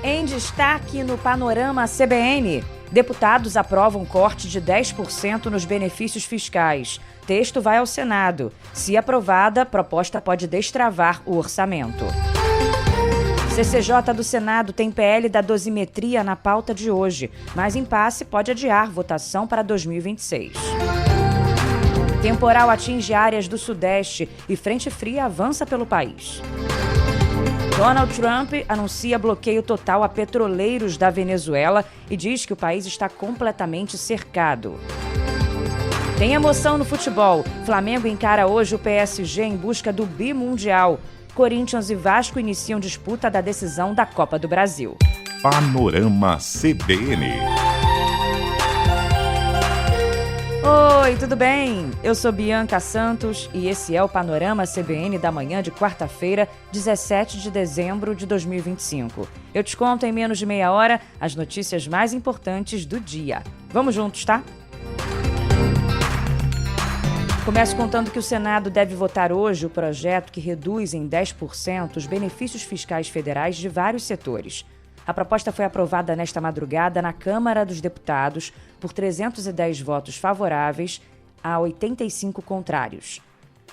Em destaque no Panorama CBN, deputados aprovam corte de 10% nos benefícios fiscais. Texto vai ao Senado. Se aprovada, a proposta pode destravar o orçamento. CCJ do Senado tem PL da dosimetria na pauta de hoje, mas impasse pode adiar votação para 2026. Temporal atinge áreas do Sudeste e frente fria avança pelo país. Donald Trump anuncia bloqueio total a petroleiros da Venezuela e diz que o país está completamente cercado. Tem emoção no futebol. Flamengo encara hoje o PSG em busca do bimundial. Corinthians e Vasco iniciam disputa da decisão da Copa do Brasil. Panorama CBN. Oi, tudo bem? Eu sou Bianca Santos e esse é o Panorama CBN da manhã de quarta-feira, 17 de dezembro de 2025. Eu te conto em menos de meia hora as notícias mais importantes do dia. Vamos juntos, tá? Começo contando que o Senado deve votar hoje o projeto que reduz em 10% os benefícios fiscais federais de vários setores. A proposta foi aprovada nesta madrugada na Câmara dos Deputados por 310 votos favoráveis a 85 contrários.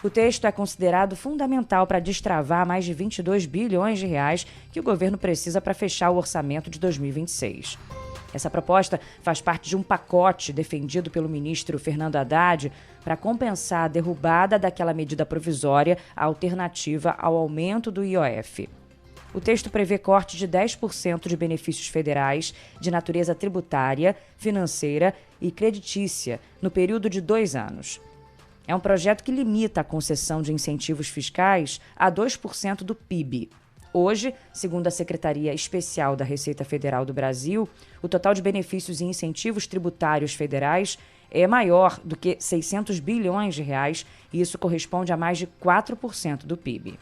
O texto é considerado fundamental para destravar mais de 22 bilhões de reais que o governo precisa para fechar o orçamento de 2026. Essa proposta faz parte de um pacote defendido pelo ministro Fernando Haddad para compensar a derrubada daquela medida provisória alternativa ao aumento do IOF. O texto prevê corte de 10% de benefícios federais de natureza tributária, financeira e creditícia no período de 2 anos. É um projeto que limita a concessão de incentivos fiscais a 2% do PIB. Hoje, segundo a Secretaria Especial da Receita Federal do Brasil, o total de benefícios e incentivos tributários federais é maior do que 600 bilhões de reais e isso corresponde a mais de 4% do PIB.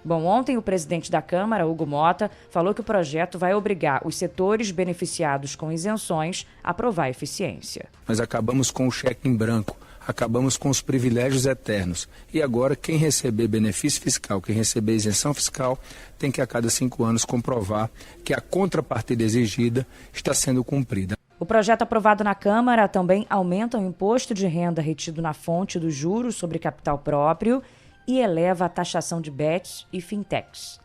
Bom, ontem o presidente da Câmara, Hugo Mota, falou que o projeto vai obrigar os setores beneficiados com isenções a provar eficiência. Nós acabamos com o cheque em branco, acabamos com os privilégios eternos. E agora quem receber benefício fiscal, quem receber isenção fiscal, tem que a cada 5 anos comprovar que a contrapartida exigida está sendo cumprida. O projeto aprovado na Câmara também aumenta o imposto de renda retido na fonte dos juros sobre capital próprio e eleva a taxação de bets e fintechs.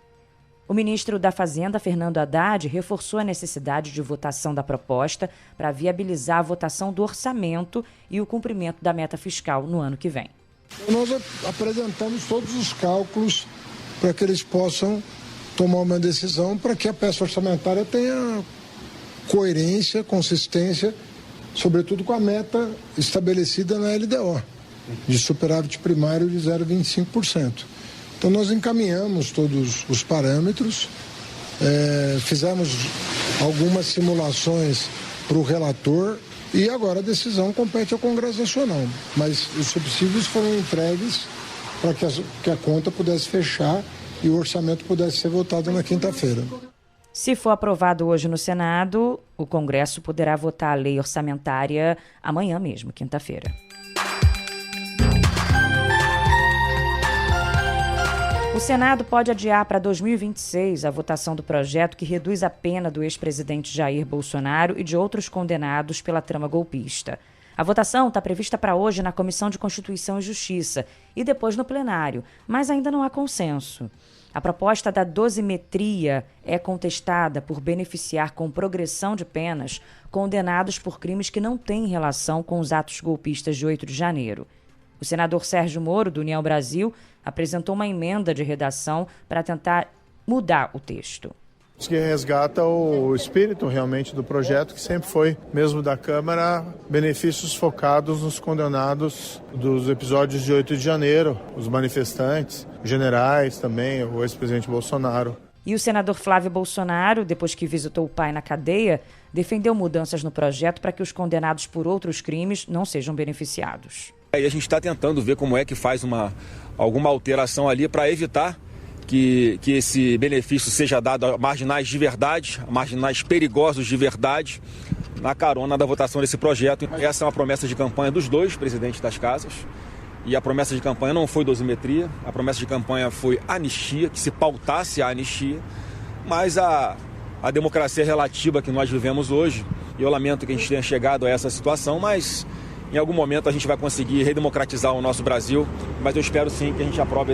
O ministro da Fazenda, Fernando Haddad, reforçou a necessidade de votação da proposta para viabilizar a votação do orçamento e o cumprimento da meta fiscal no ano que vem. Nós apresentamos todos os cálculos para que eles possam tomar uma decisão para que a peça orçamentária tenha coerência, consistência, sobretudo com a meta estabelecida na LDO, de superávit primário de 0,25%. Então nós encaminhamos todos os parâmetros, fizemos algumas simulações para o relator e agora a decisão compete ao Congresso Nacional. Mas os subsídios foram entregues para que a conta pudesse fechar e o orçamento pudesse ser votado na quinta-feira. Se for aprovado hoje no Senado, o Congresso poderá votar a lei orçamentária amanhã mesmo, quinta-feira. O Senado pode adiar para 2026 a votação do projeto que reduz a pena do ex-presidente Jair Bolsonaro e de outros condenados pela trama golpista. A votação está prevista para hoje na Comissão de Constituição e Justiça e depois no plenário, mas ainda não há consenso. A proposta da dosimetria é contestada por beneficiar com progressão de penas condenados por crimes que não têm relação com os atos golpistas de 8 de janeiro. O senador Sérgio Moro, do União Brasil, apresentou uma emenda de redação para tentar mudar o texto. Que resgata o espírito realmente do projeto, que sempre foi, mesmo da Câmara, benefícios focados nos condenados dos episódios de 8 de janeiro, os manifestantes, generais também, o ex-presidente Bolsonaro. E o senador Flávio Bolsonaro, depois que visitou o pai na cadeia, defendeu mudanças no projeto para que os condenados por outros crimes não sejam beneficiados. E a gente está tentando ver como é que faz alguma alteração ali para evitar que esse benefício seja dado a marginais de verdade, a marginais perigosos de verdade, na carona da votação desse projeto. Essa é uma promessa de campanha dos dois presidentes das casas E a promessa de campanha não foi dosimetria, a promessa de campanha foi anistia, que se pautasse a anistia, mas a democracia relativa que nós vivemos hoje, e eu lamento que a gente tenha chegado a essa situação, mas em algum momento a gente vai conseguir redemocratizar o nosso Brasil, mas eu espero sim que a gente aprove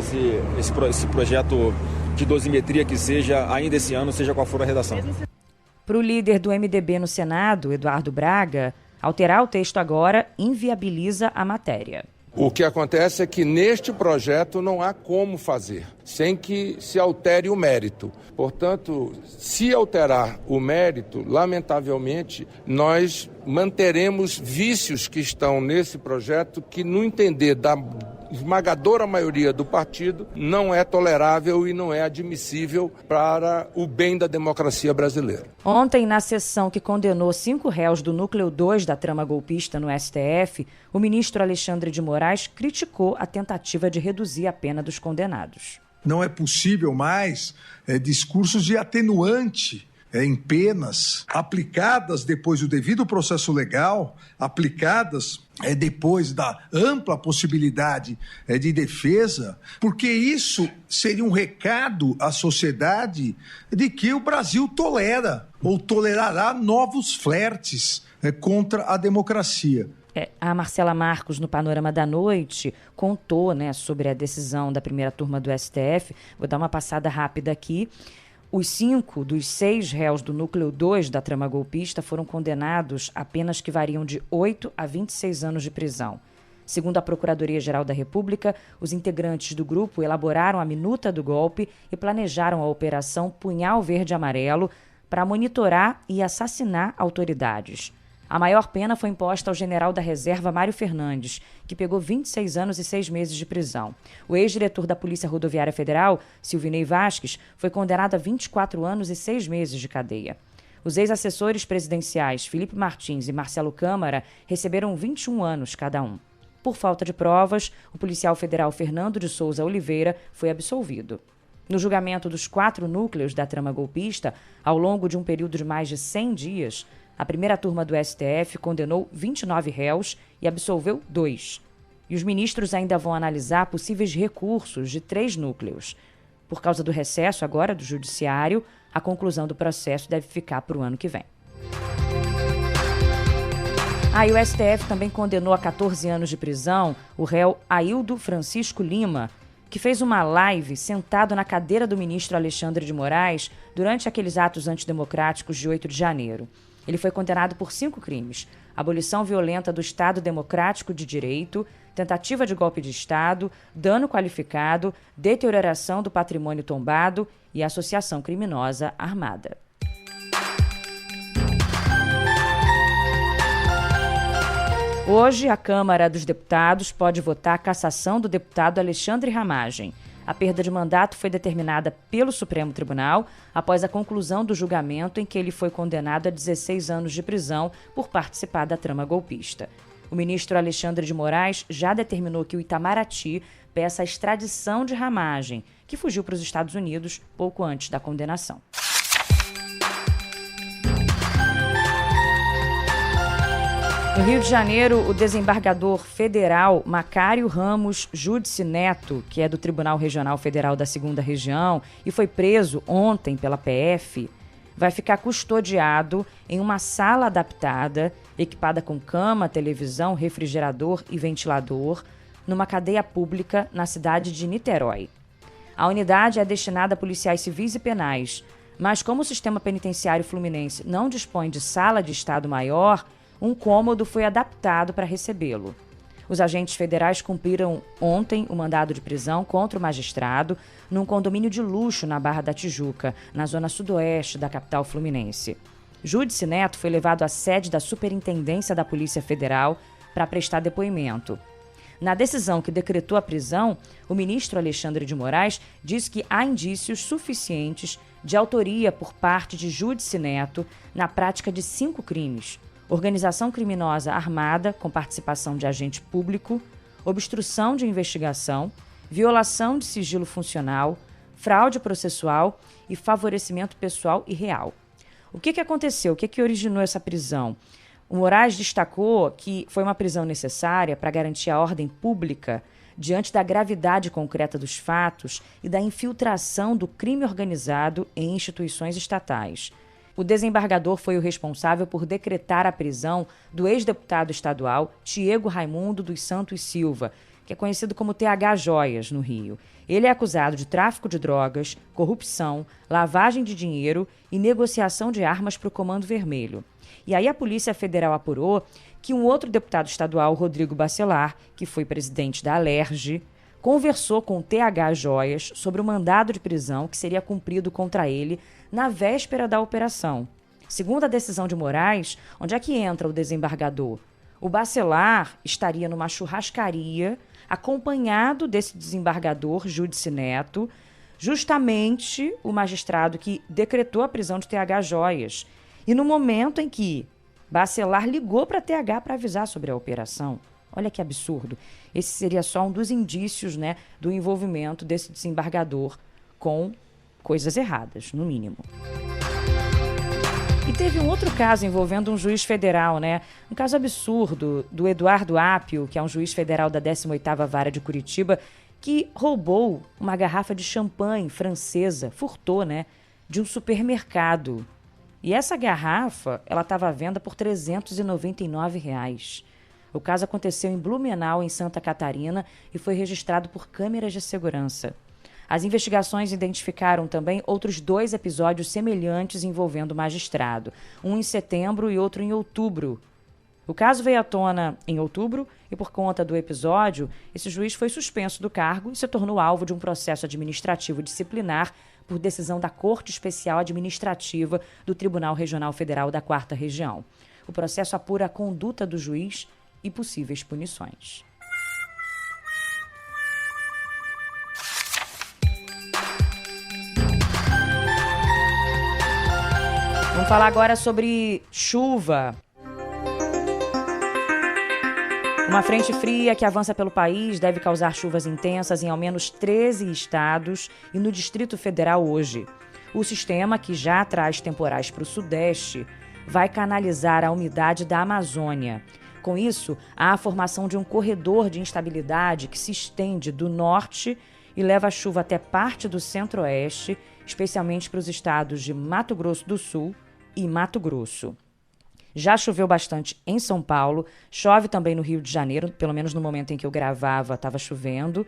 esse projeto de dosimetria que seja, ainda esse ano, seja qual for a redação. Para o líder do MDB no Senado, Eduardo Braga, alterar o texto agora inviabiliza a matéria. O que acontece é que neste projeto não há como fazer, sem que se altere o mérito. Portanto, se alterar o mérito, lamentavelmente, nós manteremos vícios que estão nesse projeto que, no entender da esmagadora maioria do partido, não é tolerável e não é admissível para o bem da democracia brasileira. Ontem, na sessão que condenou 5 réus do núcleo 2 da trama golpista no STF, o ministro Alexandre de Moraes criticou a tentativa de reduzir a pena dos condenados. Não é possível mais discursos de atenuante em penas aplicadas depois do devido processo legal, aplicadas depois da ampla possibilidade de defesa, porque isso seria um recado à sociedade de que o Brasil tolera ou tolerará novos flertes contra a democracia. A Marcela Marcos, no Panorama da Noite, contou, sobre a decisão da primeira turma do STF. Vou dar uma passada rápida aqui. Os 5 dos 6 réus do núcleo 2 da trama golpista foram condenados a penas que variam de 8 a 26 anos de prisão. Segundo a Procuradoria-Geral da República, os integrantes do grupo elaboraram a minuta do golpe e planejaram a Operação Punhal Verde Amarelo para monitorar e assassinar autoridades. A maior pena foi imposta ao general da reserva Mário Fernandes, que pegou 26 anos e 6 meses de prisão. O ex-diretor da Polícia Rodoviária Federal, Silvinei Vasques, foi condenado a 24 anos e 6 meses de cadeia. Os ex-assessores presidenciais Felipe Martins e Marcelo Câmara receberam 21 anos cada um. Por falta de provas, o policial federal Fernando de Souza Oliveira foi absolvido. No julgamento dos 4 núcleos da trama golpista, ao longo de um período de mais de 100 dias, a primeira turma do STF condenou 29 réus e absolveu 2. E os ministros ainda vão analisar possíveis recursos de 3 núcleos. Por causa do recesso agora do Judiciário, a conclusão do processo deve ficar para o ano que vem. E o STF também condenou a 14 anos de prisão o réu Aildo Francisco Lima, que fez uma live sentado na cadeira do ministro Alexandre de Moraes durante aqueles atos antidemocráticos de 8 de janeiro. Ele foi condenado por 5 crimes: abolição violenta do Estado Democrático de Direito, tentativa de golpe de Estado, dano qualificado, deterioração do patrimônio tombado e associação criminosa armada. Hoje, a Câmara dos Deputados pode votar a cassação do deputado Alexandre Ramagem. A perda de mandato foi determinada pelo Supremo Tribunal após a conclusão do julgamento em que ele foi condenado a 16 anos de prisão por participar da trama golpista. O ministro Alexandre de Moraes já determinou que o Itamaraty peça a extradição de Ramagem, que fugiu para os Estados Unidos pouco antes da condenação. No Rio de Janeiro, o desembargador federal Macário Ramos Júdice Neto, que é do Tribunal Regional Federal da 2ª Região e foi preso ontem pela PF, vai ficar custodiado em uma sala adaptada, equipada com cama, televisão, refrigerador e ventilador, numa cadeia pública na cidade de Niterói. A unidade é destinada a policiais civis e penais, mas como o sistema penitenciário fluminense não dispõe de sala de estado maior, um cômodo foi adaptado para recebê-lo. Os agentes federais cumpriram ontem o mandado de prisão contra o magistrado num condomínio de luxo na Barra da Tijuca, na zona sudoeste da capital fluminense. Júdice Neto foi levado à sede da Superintendência da Polícia Federal para prestar depoimento. Na decisão que decretou a prisão, o ministro Alexandre de Moraes disse que há indícios suficientes de autoria por parte de Júdice Neto na prática de 5 crimes: organização criminosa armada com participação de agente público, obstrução de investigação, violação de sigilo funcional, fraude processual e favorecimento pessoal e real. O que aconteceu? O que originou essa prisão? O Moraes destacou que foi uma prisão necessária para garantir a ordem pública, diante da gravidade concreta dos fatos e da infiltração do crime organizado em instituições estatais. O desembargador foi o responsável por decretar a prisão do ex-deputado estadual Tiago Raimundo dos Santos Silva, que é conhecido como TH Joias, no Rio. Ele é acusado de tráfico de drogas, corrupção, lavagem de dinheiro e negociação de armas para o Comando Vermelho. E aí a Polícia Federal apurou que um outro deputado estadual, Rodrigo Bacelar, que foi presidente da Alerj, conversou com o TH Joias sobre o mandado de prisão que seria cumprido contra ele na véspera da operação. Segundo a decisão de Moraes, onde é que entra o desembargador? O Bacelar estaria numa churrascaria acompanhado desse desembargador, Júdice Neto, justamente o magistrado que decretou a prisão de TH Joias. E no momento em que Bacelar ligou para TH para avisar sobre a operação. Olha que absurdo. Esse seria só um dos indícios, né, do envolvimento desse desembargador com coisas erradas, no mínimo. E teve um outro caso envolvendo um juiz federal, né? Um caso absurdo do Eduardo Apio, que é um juiz federal da 18ª Vara de Curitiba, que roubou uma garrafa de champanhe francesa, furtou, né, de um supermercado. E essa garrafa, ela estava à venda por R$ 399. O caso aconteceu em Blumenau, em Santa Catarina, e foi registrado por câmeras de segurança. As investigações identificaram também outros 2 episódios semelhantes envolvendo o magistrado, um em setembro e outro em outubro. O caso veio à tona em outubro e, por conta do episódio, esse juiz foi suspenso do cargo e se tornou alvo de um processo administrativo disciplinar por decisão da Corte Especial Administrativa do Tribunal Regional Federal da 4ª Região. O processo apura a conduta do juiz e possíveis punições. Vamos falar agora sobre chuva. Uma frente fria que avança pelo país deve causar chuvas intensas em ao menos 13 estados e no Distrito Federal hoje. O sistema, que já traz temporais para o Sudeste, vai canalizar a umidade da Amazônia. Com isso, há a formação de um corredor de instabilidade que se estende do norte e leva a chuva até parte do centro-oeste, especialmente para os estados de Mato Grosso do Sul e Mato Grosso. Já choveu bastante em São Paulo, chove também no Rio de Janeiro, pelo menos no momento em que eu gravava estava chovendo,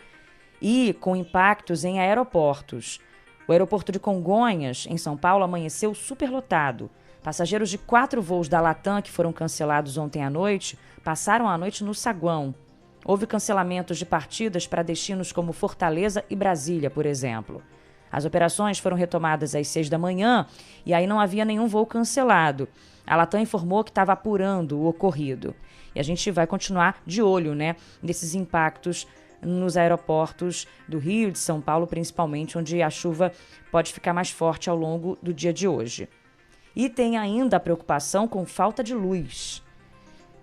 e com impactos em aeroportos. O aeroporto de Congonhas, em São Paulo, amanheceu superlotado. Passageiros de 4 voos da Latam que foram cancelados ontem à noite passaram a noite no saguão. Houve cancelamentos de partidas para destinos como Fortaleza e Brasília, por exemplo. As operações foram retomadas às 6 da manhã e aí não havia nenhum voo cancelado. A Latam informou que estava apurando o ocorrido. E a gente vai continuar de olho, né, nesses impactos nos aeroportos do Rio e de São Paulo, principalmente, onde a chuva pode ficar mais forte ao longo do dia de hoje. E tem ainda a preocupação com falta de luz.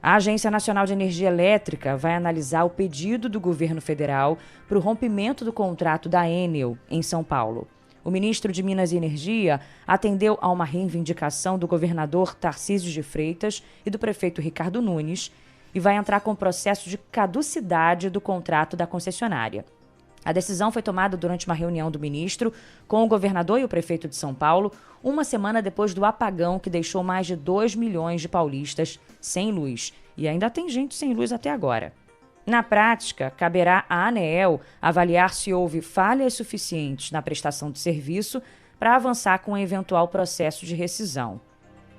A Agência Nacional de Energia Elétrica vai analisar o pedido do governo federal para o rompimento do contrato da Enel em São Paulo. O ministro de Minas e Energia atendeu a uma reivindicação do governador Tarcísio de Freitas e do prefeito Ricardo Nunes e vai entrar com o processo de caducidade do contrato da concessionária. A decisão foi tomada durante uma reunião do ministro com o governador e o prefeito de São Paulo, uma semana depois do apagão que deixou mais de 2 milhões de paulistas sem luz. E ainda tem gente sem luz até agora. Na prática, caberá à ANEEL avaliar se houve falhas suficientes na prestação de serviço para avançar com um eventual processo de rescisão.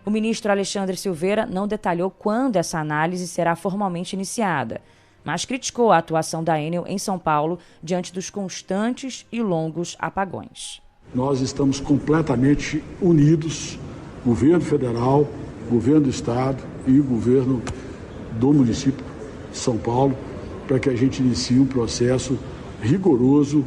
O ministro Alexandre Silveira não detalhou quando essa análise será formalmente iniciada, mas criticou a atuação da Enel em São Paulo diante dos constantes e longos apagões. Nós estamos completamente unidos, governo federal, governo do estado e o governo do município de São Paulo, para que a gente inicie um processo rigoroso,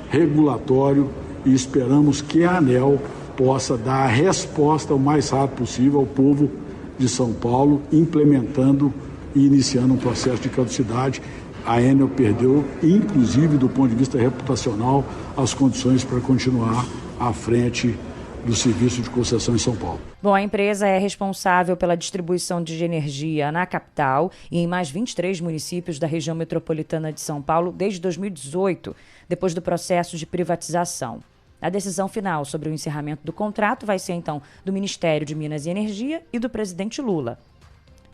regulatório, e esperamos que a ANEEL possa dar a resposta o mais rápido possível ao povo de São Paulo, implementando e iniciando um processo de caducidade. A Enel perdeu, inclusive do ponto de vista reputacional, as condições para continuar à frente do serviço de concessão em São Paulo. Bom, a empresa é responsável pela distribuição de energia na capital e em mais 23 municípios da região metropolitana de São Paulo desde 2018, depois do processo de privatização. A decisão final sobre o encerramento do contrato vai ser, então, do Ministério de Minas e Energia e do presidente Lula.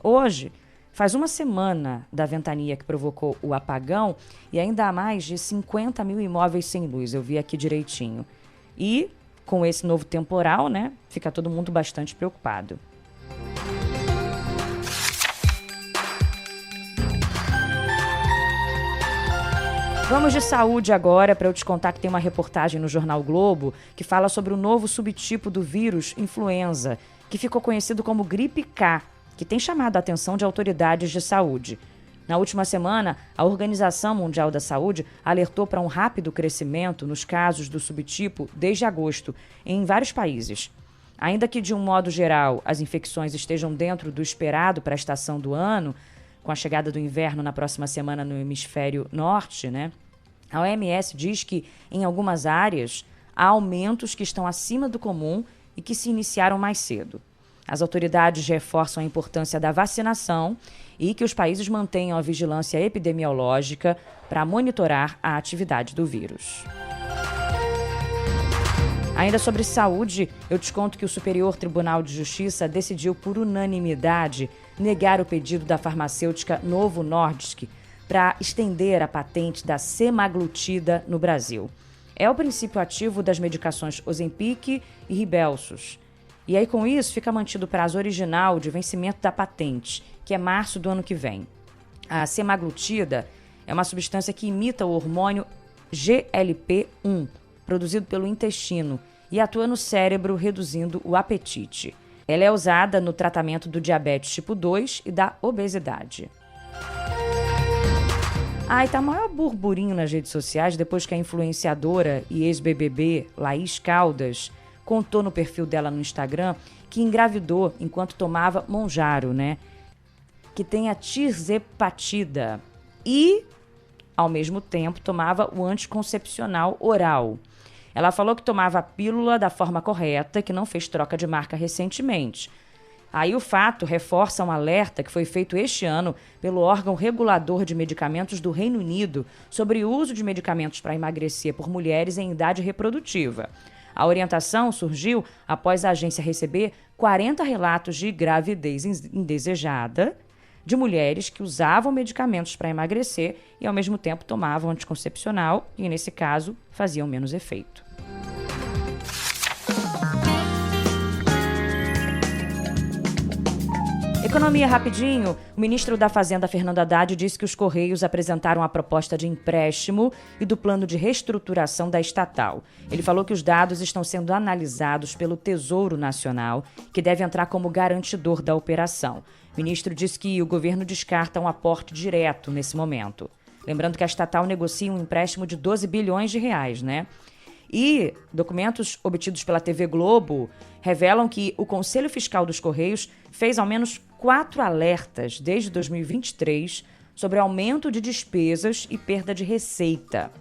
Hoje, faz uma semana da ventania que provocou o apagão e ainda há mais de 50 mil imóveis sem luz, eu vi aqui direitinho. E, com esse novo temporal, né, fica todo mundo bastante preocupado. Vamos de saúde agora, para eu te contar que tem uma reportagem no Jornal Globo que fala sobre o novo subtipo do vírus influenza, que ficou conhecido como gripe K, que tem chamado a atenção de autoridades de saúde. Na última semana, a Organização Mundial da Saúde alertou para um rápido crescimento nos casos do subtipo desde agosto, em vários países. Ainda que, de um modo geral, as infecções estejam dentro do esperado para a estação do ano, com a chegada do inverno na próxima semana no hemisfério norte, né? A OMS diz que, em algumas áreas, há aumentos que estão acima do comum e que se iniciaram mais cedo. As autoridades reforçam a importância da vacinação e que os países mantenham a vigilância epidemiológica para monitorar a atividade do vírus. Ainda sobre saúde, eu te conto que o Superior Tribunal de Justiça decidiu por unanimidade negar o pedido da farmacêutica Novo Nordisk para estender a patente da semaglutida no Brasil. É o princípio ativo das medicações Ozempic e Rybelsus. E aí, com isso, fica mantido o prazo original de vencimento da patente, que é março do ano que vem. A semaglutida é uma substância que imita o hormônio GLP-1, produzido pelo intestino, e atua no cérebro, reduzindo o apetite. Ela é usada no tratamento do diabetes tipo 2 e da obesidade. E tá maior burburinho nas redes sociais depois que a influenciadora e ex-BBB Laís Caldas contou no perfil dela no Instagram que engravidou enquanto tomava Monjaro, né? Que tem a tirzepatida e, ao mesmo tempo, tomava o anticoncepcional oral. Ela falou que tomava a pílula da forma correta, que não fez troca de marca recentemente. Aí o fato reforça um alerta que foi feito este ano pelo órgão regulador de medicamentos do Reino Unido sobre o uso de medicamentos para emagrecer por mulheres em idade reprodutiva. A orientação surgiu após a agência receber 40 relatos de gravidez indesejada de mulheres que usavam medicamentos para emagrecer e, ao mesmo tempo, tomavam anticoncepcional e, nesse caso, faziam menos efeito. Economia rapidinho. O ministro da Fazenda, Fernando Haddad, disse que os Correios apresentaram a proposta de empréstimo e do plano de reestruturação da estatal. Ele falou que os dados estão sendo analisados pelo Tesouro Nacional, que deve entrar como garantidor da operação. O ministro disse que o governo descarta um aporte direto nesse momento. Lembrando que a estatal negocia um empréstimo de 12 bilhões de reais, né? E documentos obtidos pela TV Globo revelam que o Conselho Fiscal dos Correios fez ao menos 4 alertas desde 2023 sobre aumento de despesas e perda de receita.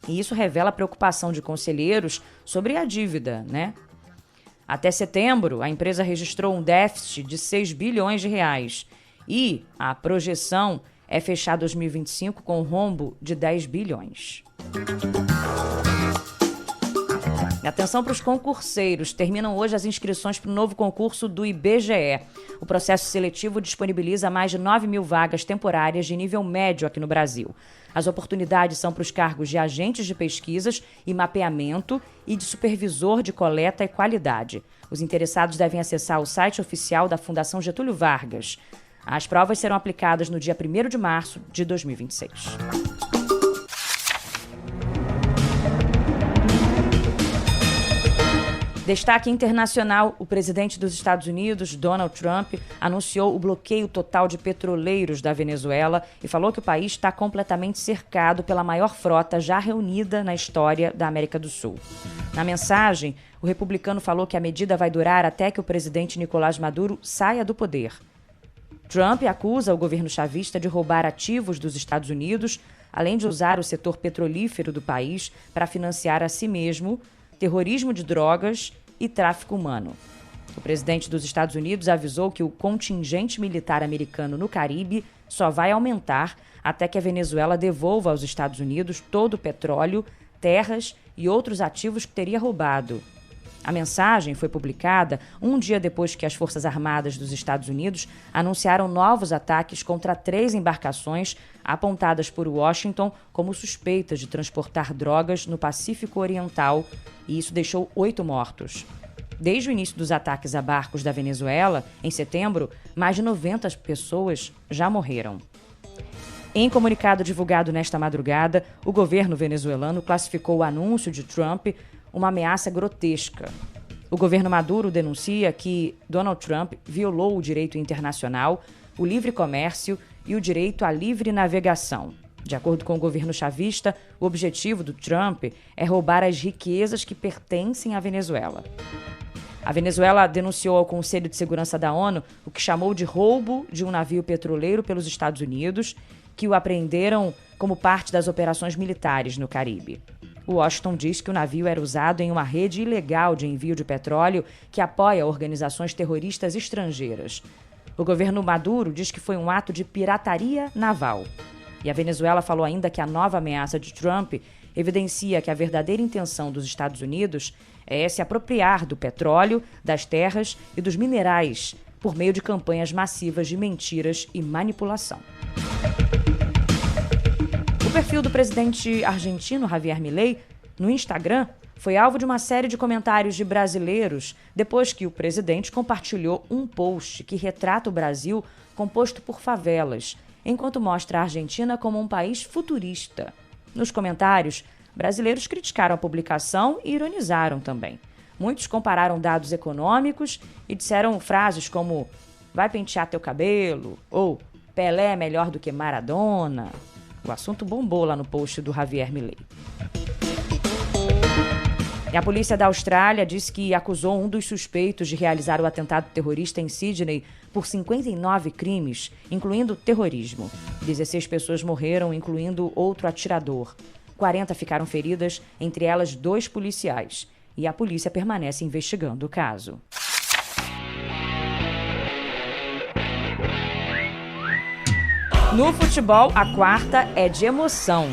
E isso revela a preocupação de conselheiros sobre a dívida, né? Até setembro, a empresa registrou um déficit de 6 bilhões de reais e a projeção é fechar 2025 com um rombo de 10 bilhões. Atenção para os concurseiros. Terminam hoje as inscrições para o novo concurso do IBGE. O processo seletivo disponibiliza mais de 9 mil vagas temporárias de nível médio aqui no Brasil. As oportunidades são para os cargos de agentes de pesquisas e mapeamento e de supervisor de coleta e qualidade. Os interessados devem acessar o site oficial da Fundação Getúlio Vargas. As provas serão aplicadas no dia 1º de março de 2026. Destaque internacional: o presidente dos Estados Unidos, Donald Trump, anunciou o bloqueio total de petroleiros da Venezuela e falou que o país está completamente cercado pela maior frota já reunida na história da América do Sul. Na mensagem, o republicano falou que a medida vai durar até que o presidente Nicolás Maduro saia do poder. Trump acusa o governo chavista de roubar ativos dos Estados Unidos, além de usar o setor petrolífero do país para financiar a si mesmo, terrorismo de drogas e tráfico humano. O presidente dos Estados Unidos avisou que o contingente militar americano no Caribe só vai aumentar até que a Venezuela devolva aos Estados Unidos todo o petróleo, terras e outros ativos que teria roubado. A mensagem foi publicada um dia depois que as Forças Armadas dos Estados Unidos anunciaram novos ataques contra 3 embarcações apontadas por Washington como suspeitas de transportar drogas no Pacífico Oriental, e isso deixou 8 mortos. Desde o início dos ataques a barcos da Venezuela, em setembro, mais de 90 pessoas já morreram. Em comunicado divulgado nesta madrugada, o governo venezuelano classificou o anúncio de Trump uma ameaça grotesca. O governo Maduro denuncia que Donald Trump violou o direito internacional, o livre comércio e o direito à livre navegação. De acordo com o governo chavista, o objetivo do Trump é roubar as riquezas que pertencem à Venezuela. A Venezuela denunciou ao Conselho de Segurança da ONU o que chamou de roubo de um navio petroleiro pelos Estados Unidos, que o apreenderam como parte das operações militares no Caribe. O Washington diz que o navio era usado em uma rede ilegal de envio de petróleo que apoia organizações terroristas estrangeiras. O governo Maduro diz que foi um ato de pirataria naval. E a Venezuela falou ainda que a nova ameaça de Trump evidencia que a verdadeira intenção dos Estados Unidos é se apropriar do petróleo, das terras e dos minerais por meio de campanhas massivas de mentiras e manipulação. O perfil do presidente argentino Javier Milei no Instagram foi alvo de uma série de comentários de brasileiros depois que o presidente compartilhou um post que retrata o Brasil composto por favelas, enquanto mostra a Argentina como um país futurista. Nos comentários, brasileiros criticaram a publicação e ironizaram também. Muitos compararam dados econômicos e disseram frases como "vai pentear teu cabelo" ou "Pelé é melhor do que Maradona". O assunto bombou lá no post do Javier Milei. E a polícia da Austrália disse que acusou um dos suspeitos de realizar o atentado terrorista em Sydney por 59 crimes, incluindo terrorismo. 16 pessoas morreram, incluindo outro atirador. 40 ficaram feridas, entre elas 2 policiais. E a polícia permanece investigando o caso. No futebol, a quarta é de emoção.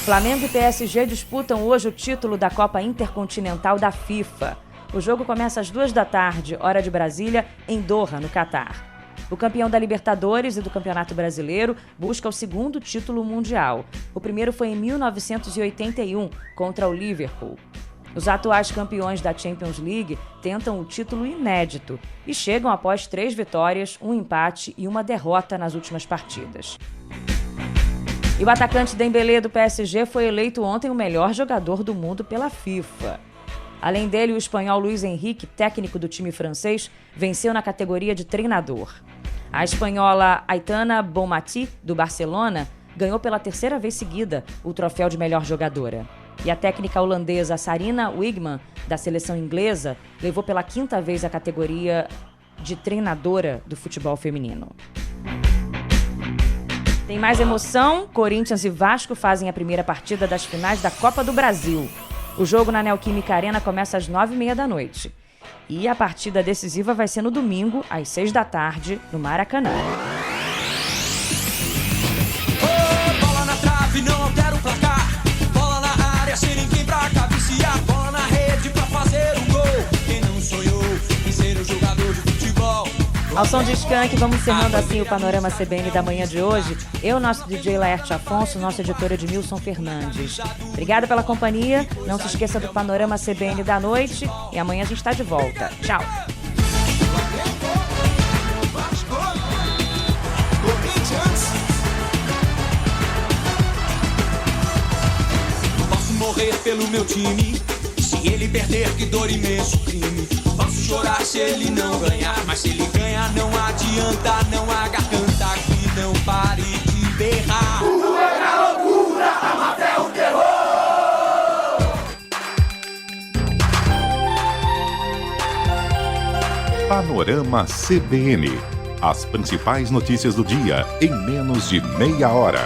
Flamengo e PSG disputam hoje o título da Copa Intercontinental da FIFA. O jogo começa às 14h, hora de Brasília, em Doha, no Catar. O campeão da Libertadores e do Campeonato Brasileiro busca o segundo título mundial. O primeiro foi em 1981, contra o Liverpool. Os atuais campeões da Champions League tentam o título inédito e chegam após 3 vitórias, 1 empate e 1 derrota nas últimas partidas. E o atacante Dembélé do PSG foi eleito ontem o melhor jogador do mundo pela FIFA. Além dele, o espanhol Luis Henrique, técnico do time francês, venceu na categoria de treinador. A espanhola Aitana Bonmatí, do Barcelona, ganhou pela 3ª vez seguida o troféu de melhor jogadora. E a técnica holandesa Sarina Wiegman, da seleção inglesa, levou pela 5ª vez a categoria de treinadora do futebol feminino. Tem mais emoção? Corinthians e Vasco fazem a primeira partida das finais da Copa do Brasil. O jogo na Neoquímica Arena começa às 9h30 da noite. E a partida decisiva vai ser no domingo, às 6 da tarde, no Maracanã. Bola na trave, não altera o placar. Bola na área, sem ninguém pra cabecear. Bola na rede pra fazer um gol. Quem não sonhou em ser um jogador de futebol? Ao som de Skank, vamos encerrando assim o Panorama CBN da manhã de hoje. Eu, nosso DJ Laerte Afonso, nosso editor Edmilson Fernandes. Obrigada pela companhia. Não se esqueça do Panorama CBN da noite. E amanhã a gente está de volta. Tchau. Posso morrer pelo meu time. Se ele perder, que dor, imenso crime. Posso chorar se ele não ganhar, mas se ele ganhar não adianta, não há garganta que não pare de berrar. O é a loucura, a máfia é o terror. Panorama CBN. As principais notícias do dia em menos de meia hora.